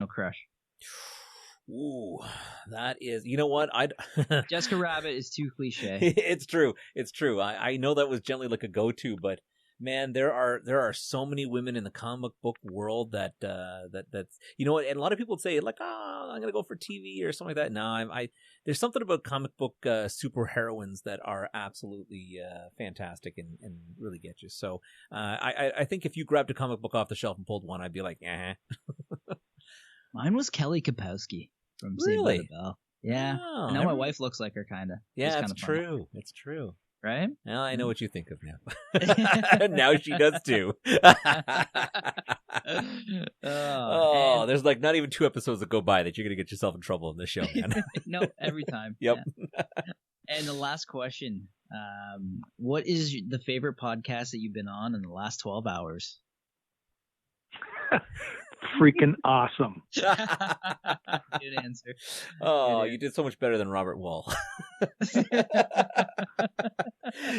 No crush. Ooh, that is, you know what? Jessica Rabbit is too cliche. It's true. It's true. I know that was generally like a go-to, but man, there are so many women in the comic book world that's you know what, and a lot of people would say like, oh, I'm gonna go for TV or something like that. No, I there's something about comic book super heroines that are absolutely fantastic and really get you. So I think if you grabbed a comic book off the shelf and pulled one, I'd be like, Mine was Kelly Kapowski from Really? Saved by the Bell. Yeah. Oh, I know my wife looks like her, kind of. Yeah, it's true. It's true. Right? Now I know what you think of now. Now she does too. Oh, there's like not even 2 episodes that go by that you're going to get yourself in trouble in this show, man. No, every time. Yep. Yeah. And the last question, what is the favorite podcast that you've been on in the last 12 hours? Freaking awesome. Good answer. Oh, you did so much better than Robert Wall.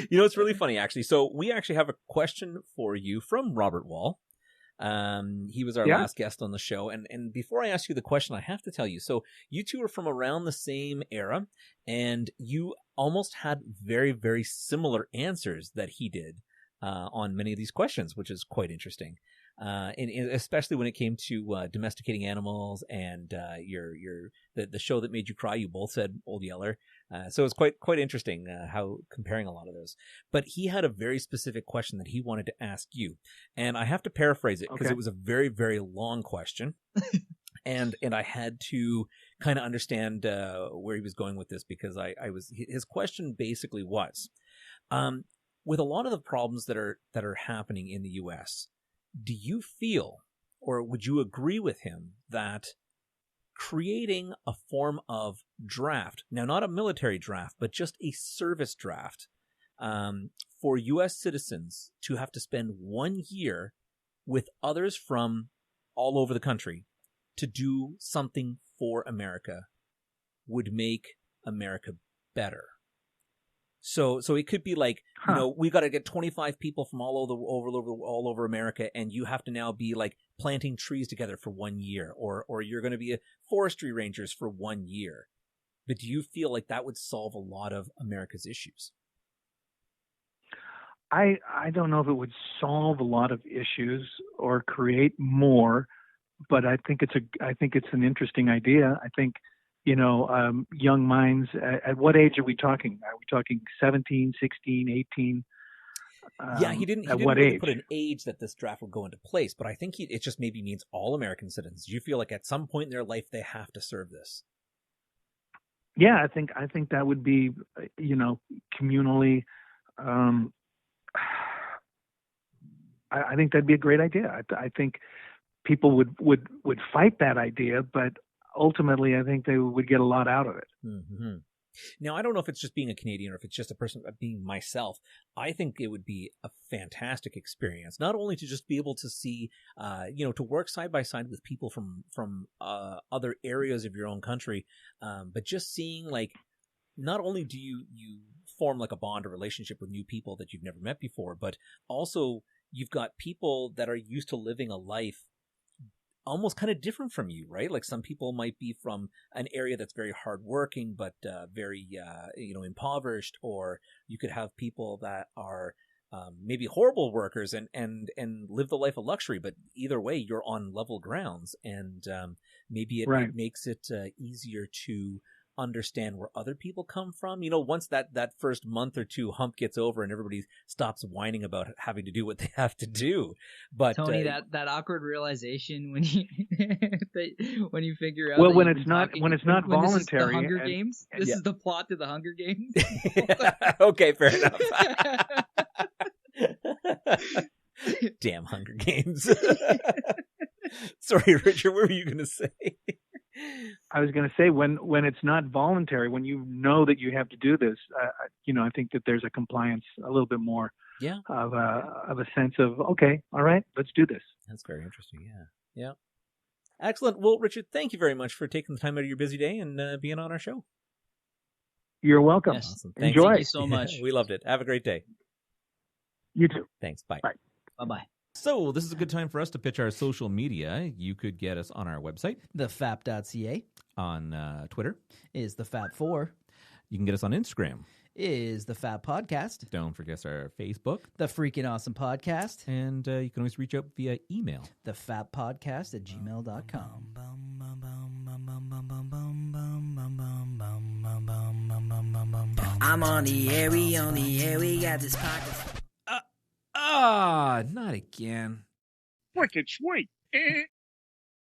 You know, it's really funny, actually. So we actually have a question for you from Robert Wall. He was our last guest on the show. And before I ask you the question, I have to tell you, so you two are from around the same era, and you almost had very, very similar answers that he did on many of these questions, which is quite interesting. And especially when it came to domesticating animals and the show that made you cry, you both said Old Yeller. So it's quite interesting how comparing a lot of those. But he had a very specific question that he wanted to ask you, and I have to paraphrase it because it was a very, very long question, and I had to kind of understand where he was going with this, because his question basically was, with a lot of the problems that are happening in the U.S., do you feel, or would you agree with him, that creating a form of draft, now not a military draft, but just a service draft, for U.S. citizens to have to spend 1 year with others from all over the country to do something for America would make America better? So it could be like, you know, we got to get 25 people from all over America, and you have to now be like planting trees together for 1 year, or you're going to be a forestry rangers for 1 year. But do you feel like that would solve a lot of America's issues? I don't know if it would solve a lot of issues or create more, but I think it's an interesting idea. I think, you know, young minds, at what age are we talking? Are we talking 17, 16, 18? Yeah, he didn't really put an age that this draft would go into place, but I think it just maybe means all American citizens. Do you feel like at some point in their life they have to serve this? Yeah, I think that would be, you know, communally. I think that'd be a great idea. I think people would fight that idea, but ultimately, I think they would get a lot out of it. Mm-hmm. Now, I don't know if it's just being a Canadian or if it's just a person being myself. I think it would be a fantastic experience, not only to just be able to see, you know, to work side by side with people from other areas of your own country, but just seeing, like, not only do you form like a bond or relationship with new people that you've never met before, but also you've got people that are used to living a life almost kind of different from you, right? Like some people might be from an area that's very hardworking, but very, you know, impoverished, or you could have people that are maybe horrible workers and live the life of luxury, but either way, you're on level grounds, and maybe it makes it easier to understand where other people come from. You know, once that first month or two hump gets over and everybody stops whining about having to do what they have to do. But Tony, that awkward realization when you when you figure out, well, when it's not voluntary. This is the Hunger Games. This is the plot to the Hunger Games. Okay, fair enough. Damn Hunger Games. Sorry, Richard, what were you going to say? I was going to say, when it's not voluntary, when you know that you have to do this, you know, I think that there's a compliance, a little bit more of a sense of, okay, all right, let's do this. That's very interesting. Yeah. Excellent. Well, Richard, thank you very much for taking the time out of your busy day and being on our show. You're welcome. Yes. Awesome. Enjoy. Thank you so much. We loved it. Have a great day. You too. Thanks. Bye. Bye. Bye-bye. So this is a good time for us to pitch our social media. You could get us on our website. Thefap.ca. On Twitter. Is the Fap4. You can get us on Instagram. Is the Fap Podcast. Don't forget our Facebook. The Freaking Awesome Podcast. And you can always reach out via email. Thefappodcast@gmail.com. I'm on the air, we got this podcast. Not again. Wicked sweet.